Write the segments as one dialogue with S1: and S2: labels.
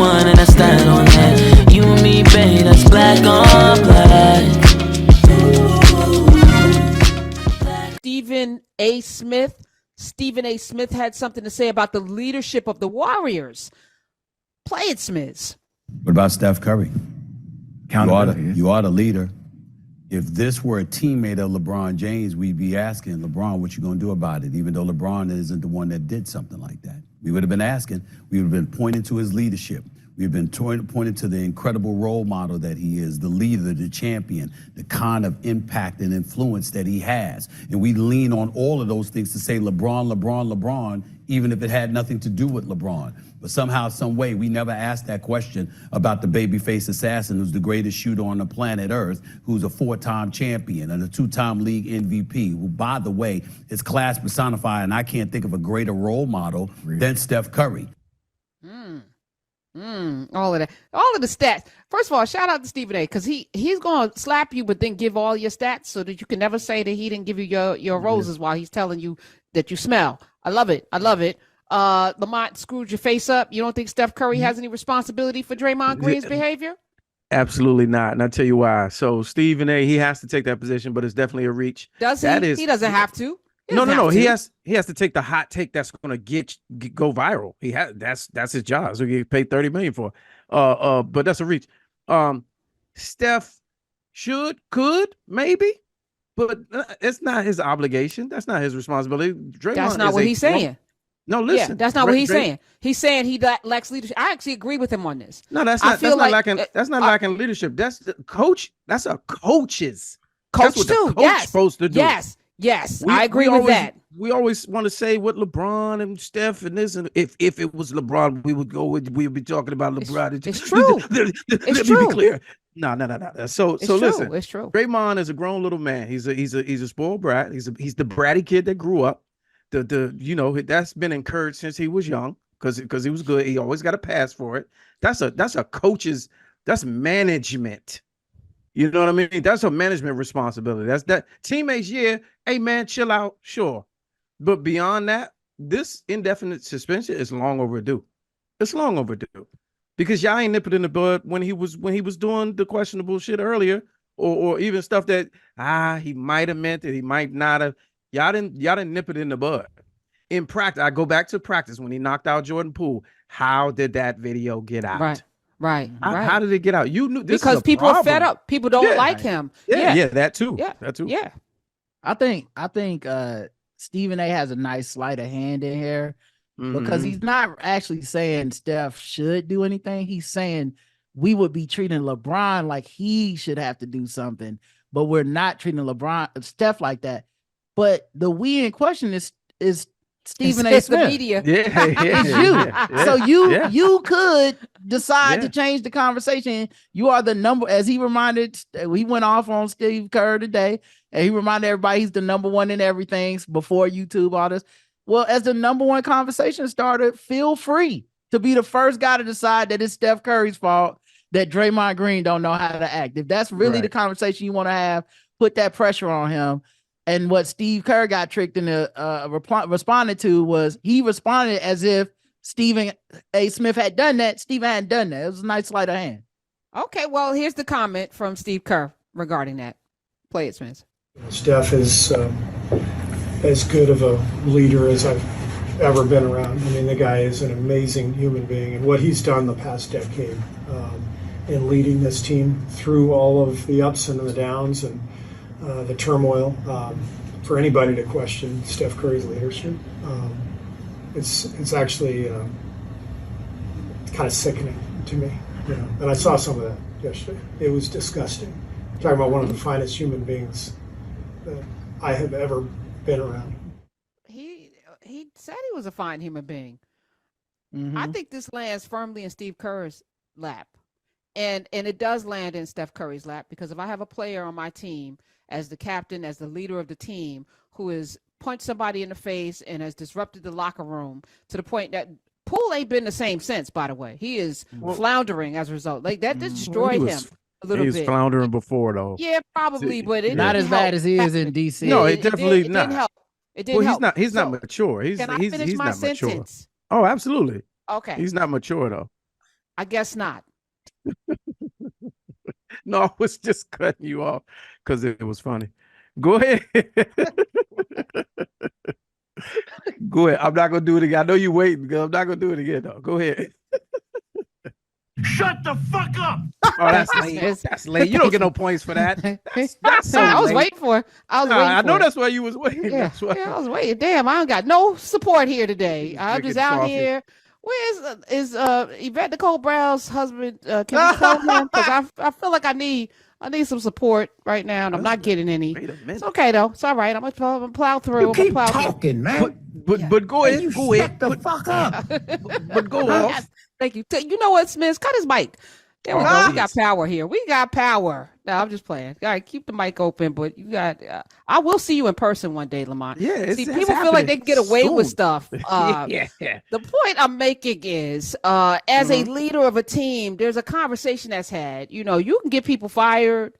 S1: one and I stand on that. You and me, babe, that's black on black.
S2: Stephen A. Smith. Stephen A. Smith had something to say about the leadership of the Warriors. Play it, Smith.
S3: What about Steph Curry? You are the leader. If this were a teammate of LeBron James, we'd be asking LeBron, what you gonna do about it? Even though LeBron isn't the one that did something like that. We would have been asking, we would have been pointing to his leadership. We've been pointing to the incredible role model that he is, the leader, the champion, the kind of impact and influence that he has. And we lean on all of those things to say LeBron, LeBron, LeBron, even if it had nothing to do with LeBron. But somehow, some way, we never asked that question about the babyface assassin who's the greatest shooter on the planet Earth, who's a 4-time champion and a 2-time league MVP, who, by the way, is class personified, and I can't think of a greater role model than Steph Curry.
S2: All of that, all of the stats. First of all, shout out to Stephen A. because he's gonna slap you, but then give all your stats so that you can never say that he didn't give you your roses while he's telling you that you smell. I love it. I love it. Lamont screwed your face up. You don't think Steph Curry has any responsibility for Draymond Green's behavior?
S4: Absolutely not, and I'll tell you why. So Stephen A. he has to take that position, but it's definitely a reach.
S2: Does he? He doesn't have to.
S4: No. He has to take the hot take that's going to go viral. He has that's his job. So he get paid $30 million for. But that's a reach. Steph could maybe, but it's not his obligation. That's not his responsibility. Draymond
S2: that's not what he's saying.
S4: No, listen.
S2: Yeah, that's not what he's saying. He's saying he lacks leadership. I actually agree with him on this.
S4: No, that's not lacking. That's not lacking leadership. That's the coach. That's a coach's
S2: coach
S4: that's what
S2: too.
S4: The coach supposed to do.
S2: Yes, I agree with that.
S4: We always want to say what LeBron and Steph and this, and if it was LeBron, we would be talking about LeBron.
S2: It's true.
S4: Let me be clear. No. So listen,
S2: it's true.
S4: Draymond is a grown little man. He's a spoiled brat. He's the bratty kid that grew up. That's been encouraged since he was young because he was good. He always got a pass for it. That's a coach's. That's management. You know what I mean? That's a management responsibility. That's that teammates. Yeah, hey man, chill out, sure. But beyond that, this indefinite suspension is long overdue. It's long overdue because y'all ain't nipping in the bud when he was doing the questionable shit earlier, or even stuff that he might have meant that he might not have. Y'all didn't nip it in the bud. In practice, I go back to practice when he knocked out Jordan Poole. How did that video get out?
S2: Right.
S4: How did it get out? You knew this
S2: because people are fed up. People don't like him.
S4: Yeah, that too.
S2: Yeah,
S4: that too.
S2: Yeah,
S5: I think Stephen A. has a nice sleight of hand in here because he's not actually saying Steph should do anything. He's saying we would be treating LeBron like he should have to do something, but we're not treating Steph like that. But the we in question is Stephen A. Smith.
S2: The media.
S4: It's
S5: you. So you could decide to change the conversation. You are the number, as he reminded, he went off on Steve Kerr today, and he reminded everybody he's the number one in everything before YouTube, all this. Well, as the number one conversation starter, feel free to be the first guy to decide that it's Steph Curry's fault that Draymond Green don't know how to act. If that's really the conversation you want to have, put that pressure on him. And what Steve Kerr got tricked into responded to was he responded as if Stephen A. Smith had done that. Stephen hadn't done that. It was a nice sleight of hand.
S2: Okay, well, here's the comment from Steve Kerr regarding that. Play it, Smith.
S6: Steph is as good of a leader as I've ever been around. I mean, the guy is an amazing human being, and what he's done the past decade in leading this team through all of the ups and the downs and the turmoil, for anybody to question Steph Curry's leadership, it's actually kind of sickening to me. And I saw some of that yesterday. It was disgusting. Talking about one of the finest human beings that I have ever been around.
S2: He said he was a fine human being.
S5: Mm-hmm.
S2: I think this lands firmly in Steve Kerr's lap. And it does land in Steph Curry's lap, because if I have a player on my team as the captain, as the leader of the team, who has punched somebody in the face and has disrupted the locker room to the point that Poole ain't been the same since, by the way. He is floundering as a result. Like that destroyed him a little bit.
S4: He was floundering before, though.
S2: Yeah, probably, but it
S5: not
S2: didn't
S5: as bad
S2: help.
S5: as he is in DC.
S4: No, it definitely
S2: it
S4: not.
S2: didn't help. It didn't help.
S4: He's not mature. He's
S2: can I
S4: he's
S2: finish
S4: he's
S2: my
S4: not
S2: sentence?
S4: mature. Oh, absolutely.
S2: Okay.
S4: He's not mature though.
S2: I guess not.
S4: No, I was just cutting you off because it was funny. Go ahead. Go ahead. I'm not gonna do it again. I know you're waiting. I'm not gonna do it again though. Go ahead.
S7: Shut the fuck up.
S4: Oh, that's lame. That's lame. You don't get no points for that. That's so
S2: I was
S4: lame.
S2: waiting for it.
S4: I know that's why you was waiting.
S2: Yeah,
S4: That's why.
S2: I was waiting. Damn, I don't got no support here today. I'm just out here. Where is Yvette Nicole Brown's husband? Can we call him? Because I feel like I need some support right now, and I'm not getting any.
S4: Wait a minute.
S2: It's okay though. It's all right. I'm gonna plow through.
S7: You keep talking, man.
S4: But go ahead. Go ahead.
S7: Shut the fuck up.
S4: But go off.
S2: Thank you. You know what, Smith? Cut his mic. There we go. We got power here. We got power. No, I'm just playing. All right, keep the mic open, but you got. I will see you in person one day, Lamont.
S4: Yeah,
S2: see, people feel like they can get away with stuff.
S4: Yeah.
S2: The point I'm making is, as a leader of a team, there's a conversation that's had. You know, you can get people fired.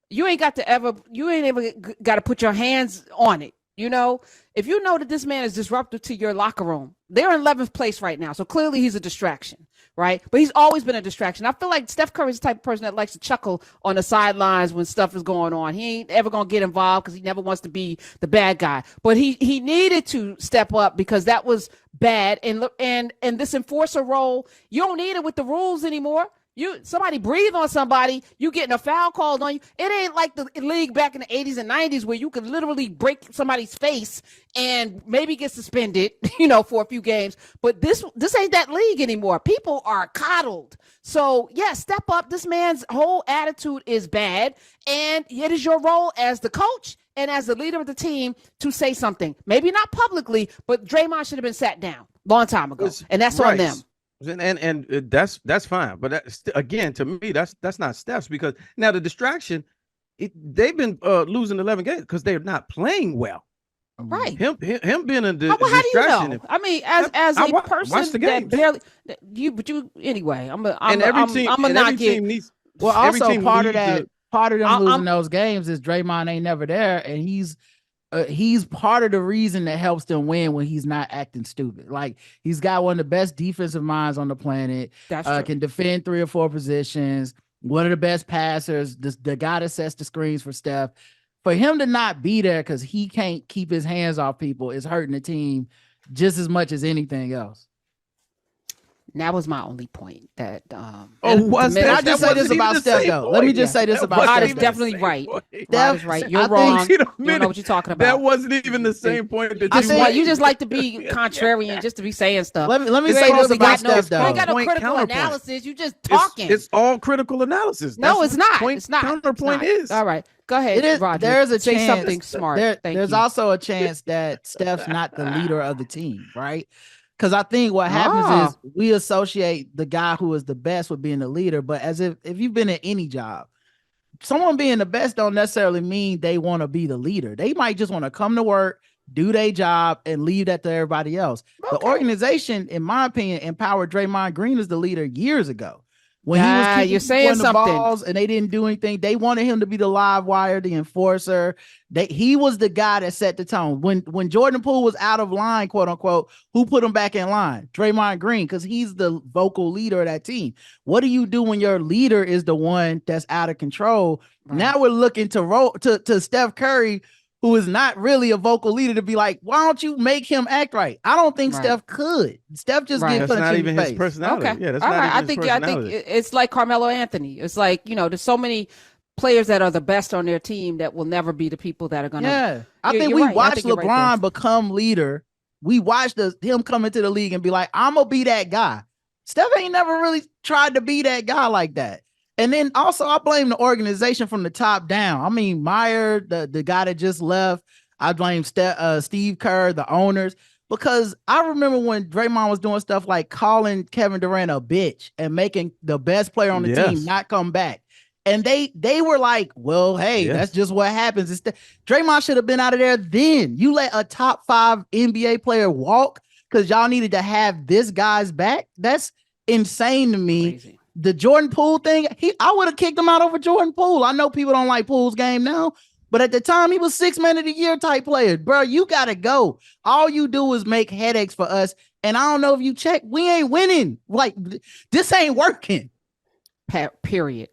S2: You ain't ever got to put your hands on it. You know, if you know that this man is disruptive to your locker room, they're in 11th place right now. So clearly he's a distraction, right? But he's always been a distraction. I feel like Steph Curry is the type of person that likes to chuckle on the sidelines when stuff is going on. He ain't ever going to get involved because he never wants to be the bad guy. But he needed to step up because that was bad. And this enforcer role, you don't need it with the rules anymore. Somebody breathe on somebody, you getting a foul called on you. It ain't like the league back in the 80s and 90s where you could literally break somebody's face and maybe get suspended, for a few games. But this ain't that league anymore. People are coddled. So yeah, step up. This man's whole attitude is bad, and it is your role as the coach and as the leader of the team to say something. Maybe not publicly, but Draymond should have been sat down long time ago, and that's on them.
S4: And that's fine, but again, to me, that's not Steph's, because now the distraction, they've been losing 11 games because they're not playing well.
S2: Right.
S4: Him being a
S2: how do
S4: distraction.
S2: You know? I mean, as a person that barely anyway. I'm not getting.
S5: Well, also part of them losing those games is Draymond ain't never there, and he's part of the reason that helps them win when he's not acting stupid. Like, he's got one of the best defensive minds on the planet.
S2: That's true.
S5: Can defend 3 or 4 positions. One of the best passers. The guy that sets the screens for Steph. For him to not be there because he can't keep his hands off people is hurting the team just as much as anything else.
S2: That was my only point. That
S5: I just say this about Steph though. Let me just say this about Steph.
S2: Rod is definitely right. Rod is right. You're wrong. You don't know what you're talking about.
S4: That wasn't even the same point that
S2: you just like to be contrarian, just to be saying stuff.
S5: Let me say this about Steph though.
S2: You ain't got no critical analysis. You just talking.
S4: It's all critical analysis.
S2: No, it's not. It's not.
S4: Counterpoint is.
S2: All right. Go ahead, Roger.
S5: There's a
S2: say
S5: chance,
S2: something smart.
S5: There's also a chance that Steph's not the leader of the team, right? Because I think what happens is we associate the guy who is the best with being the leader, but as if you've been in any job, someone being the best don't necessarily mean they want to be the leader. They might just want to come to work, do their job, and leave that to everybody else. Okay. The organization, in my opinion, empowered Draymond Green as the leader years ago. When he was kicking,
S2: you're saying something,
S5: balls and they didn't do anything. They wanted him to be the live wire, the enforcer. He was the guy that set the tone. When Jordan Poole was out of line, quote unquote, who put him back in line? Draymond Green, because he's the vocal leader of that team. What do you do when your leader is the one that's out of control? Right. Now we're looking to Steph Curry, who is not really a vocal leader, to be like, why don't you make him act right? I don't think Steph could. Steph just get punched in the face.
S4: His personality.
S2: Okay.
S4: Yeah, that's
S2: all
S4: not
S2: right.
S4: even
S2: I think it's like Carmelo Anthony. It's like, there's so many players that are the best on their team that will never be the people that are going to.
S5: Yeah. I think we watched LeBron become leader. We watched him come into the league and be like, I'm going to be that guy. Steph ain't never really tried to be that guy like that. And then also I blame the organization from the top down. I mean, Meyer, the guy that just left. I blame Steve Kerr, the owners, because I remember when Draymond was doing stuff like calling Kevin Durant a bitch and making the best player on the team not come back. And they were like, well, hey, that's just what happens. Draymond should have been out of there then. You let a top 5 NBA player walk because y'all needed to have this guy's back. That's insane to me. Crazy. The Jordan Poole thing, I would have kicked him out over Jordan Poole. I know people don't like Poole's game now, But at the time, he was 6 man of the year type player. Bro, you gotta go. All you do is make headaches for us. And I don't know if you check, we ain't winning. Like, this ain't working.
S2: Period.